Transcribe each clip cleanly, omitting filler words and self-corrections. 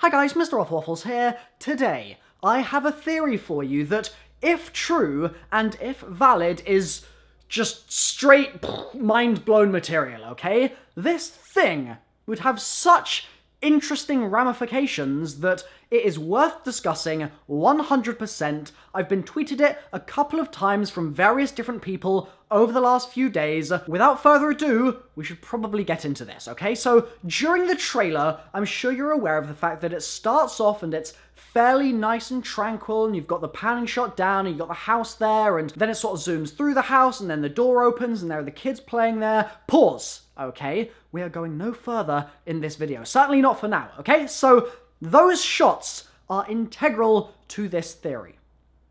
Hi guys, MrRoflWaffles here. Today, I have a theory for you that, if true and if valid, is just straight mind-blown material, okay? This thing would have such interesting ramifications that it is worth discussing 100%. I've been tweeted it a couple of times from various different people over the last few days. Without further ado, we should probably get into this, okay? So, during the trailer, I'm sure you're aware of the fact that it starts off and it's fairly nice and tranquil, and you've got the panning shot down, and you've got the house there, and then it sort of zooms through the house, and then the door opens, and there are the kids playing there. Pause, okay? We are going no further in this video. Certainly not for now, okay? So, those shots are integral to this theory.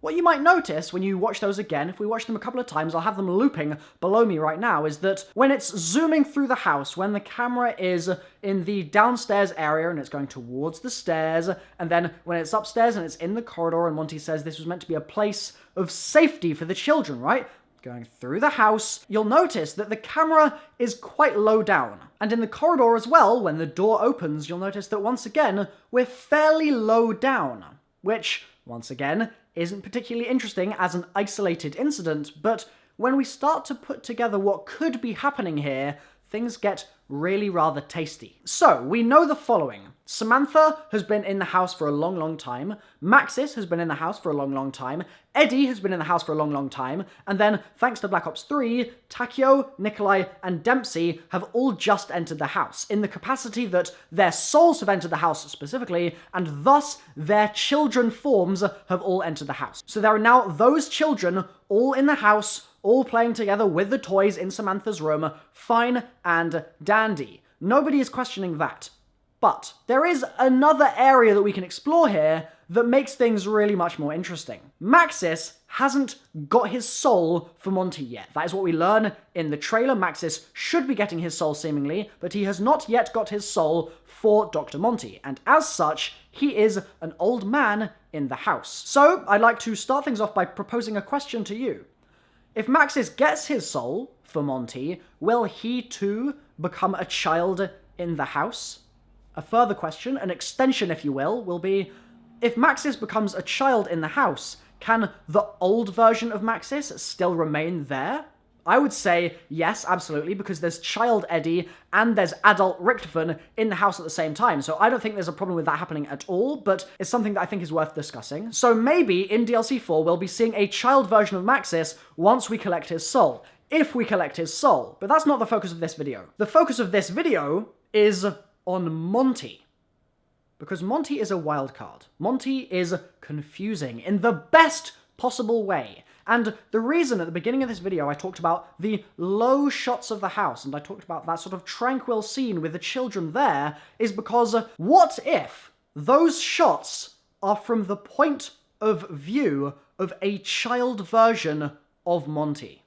What you might notice when you watch those again, if we watch them a couple of times, I'll have them looping below me right now, is that when it's zooming through the house, when the camera is in the downstairs area and it's going towards the stairs, and then when it's upstairs and it's in the corridor, and Monty says this was meant to be a place of safety for the children, right? Going through the house, you'll notice that the camera is quite low down. And in the corridor as well, when the door opens, you'll notice that once again, we're fairly low down, which, once again, isn't particularly interesting as an isolated incident, but when we start to put together what could be happening here, things get really rather tasty. So, we know the following. Samantha has been in the house for a long, long time. Maxis has been in the house for a long, long time. Eddie has been in the house for a long, long time. And then, thanks to Black Ops 3, Takio, Nikolai, and Dempsey have all just entered the house, in the capacity that their souls have entered the house specifically, and thus their children forms have all entered the house. So there are now those children all in the house, all playing together with the toys in Samantha's room, fine and dandy. Nobody is questioning that. But there is another area that we can explore here that makes things really much more interesting. Maxis hasn't got his soul for Monty yet. That is what we learn in the trailer. Maxis should be getting his soul seemingly, but he has not yet got his soul for Dr. Monty, and as such, he is an old man in the house. So, I'd like to start things off by proposing a question to you. If Maxis gets his soul for Monty, will he too become a child in the house? A further question, an extension if you will be, if Maxis becomes a child in the house, can the old version of Maxis still remain there? I would say yes, absolutely, because there's child Eddie and there's adult Richtofen in the house at the same time, so I don't think there's a problem with that happening at all, but it's something that I think is worth discussing. So maybe in DLC 4 we'll be seeing a child version of Maxis once we collect his soul. If we collect his soul. But that's not the focus of this video. The focus of this video is on Monty. Because Monty is a wild card. Monty is confusing in the best possible way. And the reason at the beginning of this video I talked about the low shots of the house, and I talked about that sort of tranquil scene with the children there, is because what if those shots are from the point of view of a child version of Monty?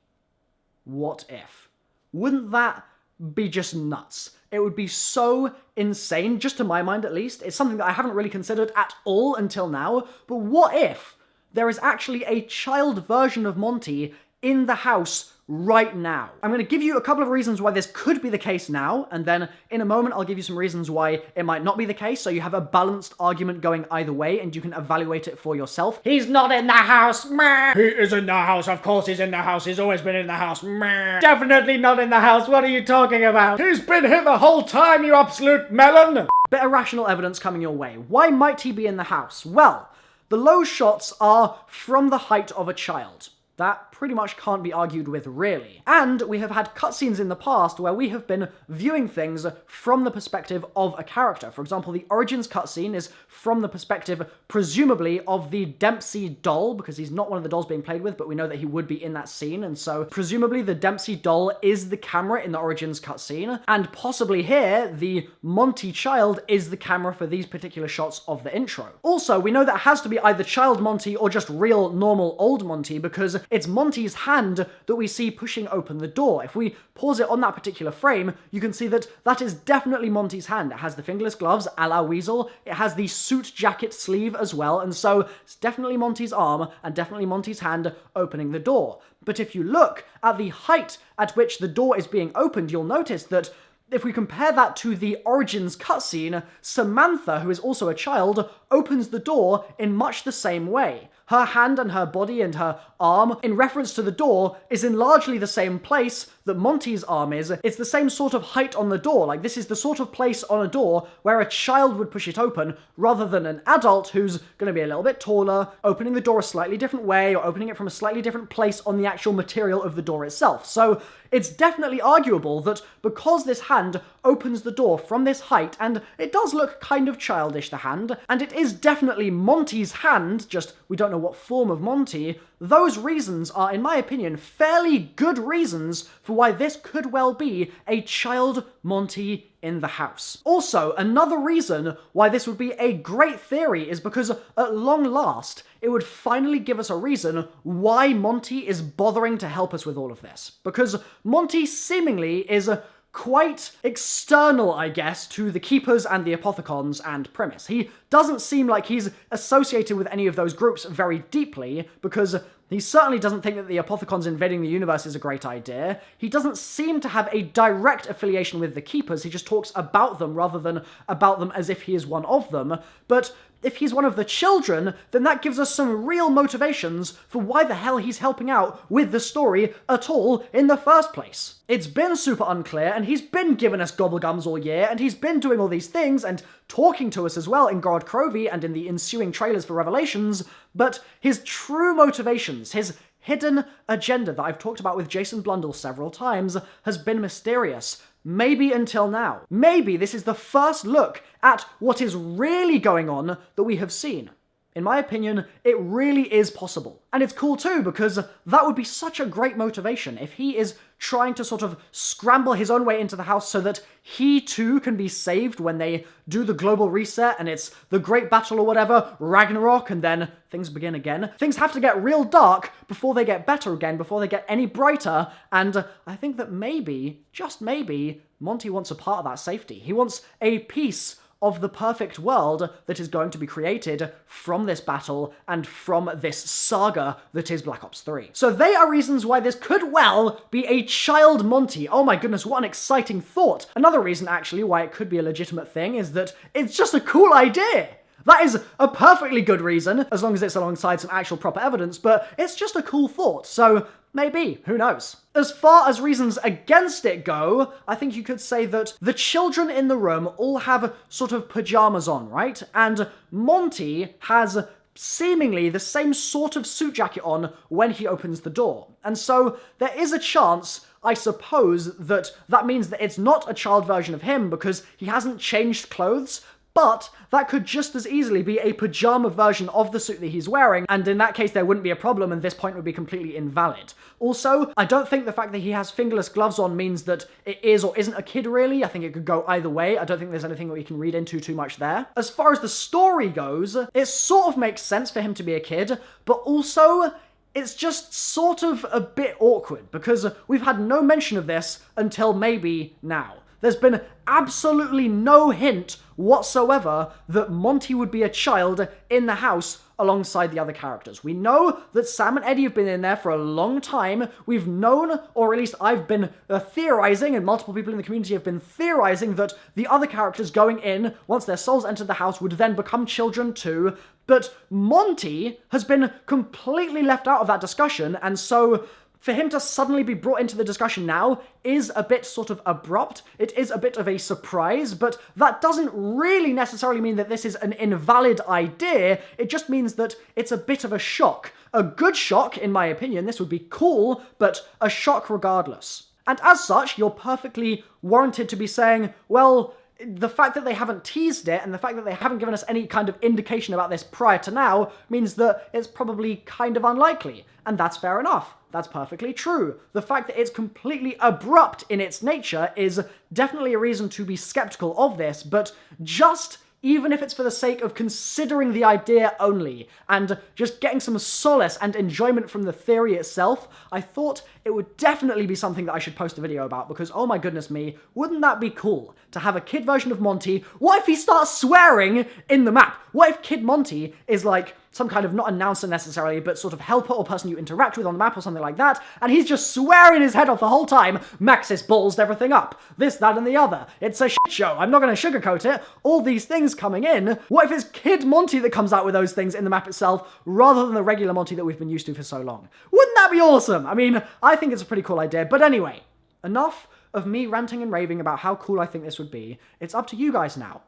What if? Wouldn't that be just nuts? It would be so insane, just to my mind at least. It's something that I haven't really considered at all until now, but what if there is actually a child version of Monty in the house right now? I'm going to give you a couple of reasons why this could be the case now, and then in a moment I'll give you some reasons why it might not be the case, so you have a balanced argument going either way, and you can evaluate it for yourself. He's not in the house! Meh. He is in the house, of course he's in the house, he's always been in the house. Meh. Definitely not in the house, what are you talking about? He's been here the whole time, you absolute melon! Bit of rational evidence coming your way. Why might he be in the house? Well, the low shots are from the height of a child. That pretty much can't be argued with, really. And we have had cutscenes in the past where we have been viewing things from the perspective of a character. For example, the Origins cutscene is from the perspective, presumably, of the Dempsey doll, because he's not one of the dolls being played with, but we know that he would be in that scene, and so presumably the Dempsey doll is the camera in the Origins cutscene, and possibly here, the Monty child is the camera for these particular shots of the intro. Also, we know that it has to be either child Monty or just real, normal, old Monty, because it's Monty's hand that we see pushing open the door. If we pause it on that particular frame, you can see that that is definitely Monty's hand. It has the fingerless gloves, a la Weasel. It has the suit jacket sleeve as well, and so it's definitely Monty's arm and definitely Monty's hand opening the door. But if you look at the height at which the door is being opened, you'll notice that if we compare that to the Origins cutscene, Samantha, who is also a child, opens the door in much the same way. Her hand and her body and her arm, in reference to the door, is in largely the same place that Monty's arm is. It's the same sort of height on the door. Like, this is the sort of place on a door where a child would push it open, rather than an adult who's going to be a little bit taller, opening the door a slightly different way, or opening it from a slightly different place on the actual material of the door itself. So it's definitely arguable that because this hand opens the door from this height, and it does look kind of childish, the hand, and it is definitely Monty's hand, just we don't know what form of Monty, those reasons are, in my opinion, fairly good reasons for why this could well be a child Monty in the house. Also, another reason why this would be a great theory is because, at long last, it would finally give us a reason why Monty is bothering to help us with all of this. Because Monty seemingly is quite external, I guess, to the Keepers and the Apothicons and Primus. He doesn't seem like he's associated with any of those groups very deeply, because he certainly doesn't think that the Apothicons invading the universe is a great idea. He doesn't seem to have a direct affiliation with the Keepers, he just talks about them rather than about them as if he is one of them. But if he's one of the children, then that gives us some real motivations for why the hell he's helping out with the story at all in the first place. It's been super unclear, and he's been giving us gobblegums all year, and he's been doing all these things, and talking to us as well in Gorod Krovi and in the ensuing trailers for Revelations, but his true motivations, his hidden agenda that I've talked about with Jason Blundell several times, has been mysterious. Maybe until now. Maybe this is the first look at what is really going on that we have seen. In my opinion, it really is possible. And it's cool too, because that would be such a great motivation if he is trying to sort of scramble his own way into the house so that he too can be saved when they do the global reset and it's the great battle or whatever, Ragnarok, and then things begin again. Things have to get real dark before they get better again, before they get any brighter, and I think that maybe, just maybe, Monty wants a part of that safety. He wants a piece of the perfect world that is going to be created from this battle and from this saga that is Black Ops 3. So they are reasons why this could well be a child Monty. Oh my goodness, what an exciting thought. Another reason, actually, why it could be a legitimate thing is that it's just a cool idea. That is a perfectly good reason, as long as it's alongside some actual proper evidence, but it's just a cool thought, so maybe, who knows. As far as reasons against it go, I think you could say that the children in the room all have sort of pajamas on, right? And Monty has seemingly the same sort of suit jacket on when he opens the door. And so there is a chance, I suppose, that means that it's not a child version of him because he hasn't changed clothes, but that could just as easily be a pajama version of the suit that he's wearing, and in that case there wouldn't be a problem and this point would be completely invalid. Also, I don't think the fact that he has fingerless gloves on means that it is or isn't a kid really. I think it could go either way. I don't think there's anything that we can read into too much there. As far as the story goes, it sort of makes sense for him to be a kid, but also it's just sort of a bit awkward because we've had no mention of this until maybe now. There's been absolutely no hint whatsoever that Monty would be a child in the house alongside the other characters. We know that Sam and Eddie have been in there for a long time. We've known, or at least I've been theorizing, and multiple people in the community have been theorizing, that the other characters going in, once their souls entered the house, would then become children too. But Monty has been completely left out of that discussion, and so for him to suddenly be brought into the discussion now is a bit sort of abrupt. It is a bit of a surprise, but that doesn't really necessarily mean that this is an invalid idea. It just means that it's a bit of a shock. A good shock, in my opinion. This would be cool, but a shock regardless. And as such, you're perfectly warranted to be saying, well, the fact that they haven't teased it and the fact that they haven't given us any kind of indication about this prior to now means that it's probably kind of unlikely. And that's fair enough. That's perfectly true. The fact that it's completely abrupt in its nature is definitely a reason to be skeptical of this, but just even if it's for the sake of considering the idea only, and just getting some solace and enjoyment from the theory itself, I thought it would definitely be something that I should post a video about, because oh my goodness me, wouldn't that be cool to have a kid version of Monty? What if he starts swearing in the map? What if Kid Monty is like some kind of, not announcer necessarily, but sort of helper or person you interact with on the map or something like that, and he's just swearing his head off the whole time. Maxis ballsed everything up. This, that, and the other. It's a shit show. I'm not going to sugarcoat it. All these things coming in. What if it's Kid Monty that comes out with those things in the map itself, rather than the regular Monty that we've been used to for so long? Wouldn't that be awesome? I mean, I think it's a pretty cool idea, but anyway, enough of me ranting and raving about how cool I think this would be. It's up to you guys now.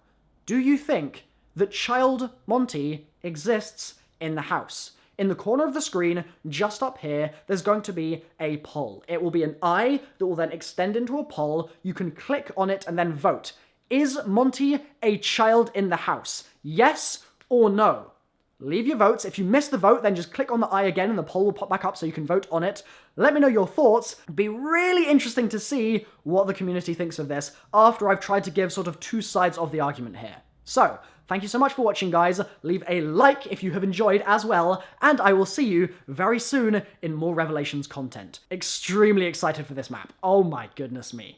Do you think that Child Monty exists in the house? In the corner of the screen, just up here, there's going to be a poll. It will be an eye that will then extend into a poll. You can click on it and then vote. Is Monty a child in the house? Yes or no? Leave your votes. If you miss the vote, then just click on the eye again and the poll will pop back up so you can vote on it. Let me know your thoughts. It'd be really interesting to see what the community thinks of this after I've tried to give sort of two sides of the argument here. So, thank you so much for watching, guys. Leave a like if you have enjoyed as well, and I will see you very soon in more Revelations content. Extremely excited for this map. Oh my goodness me.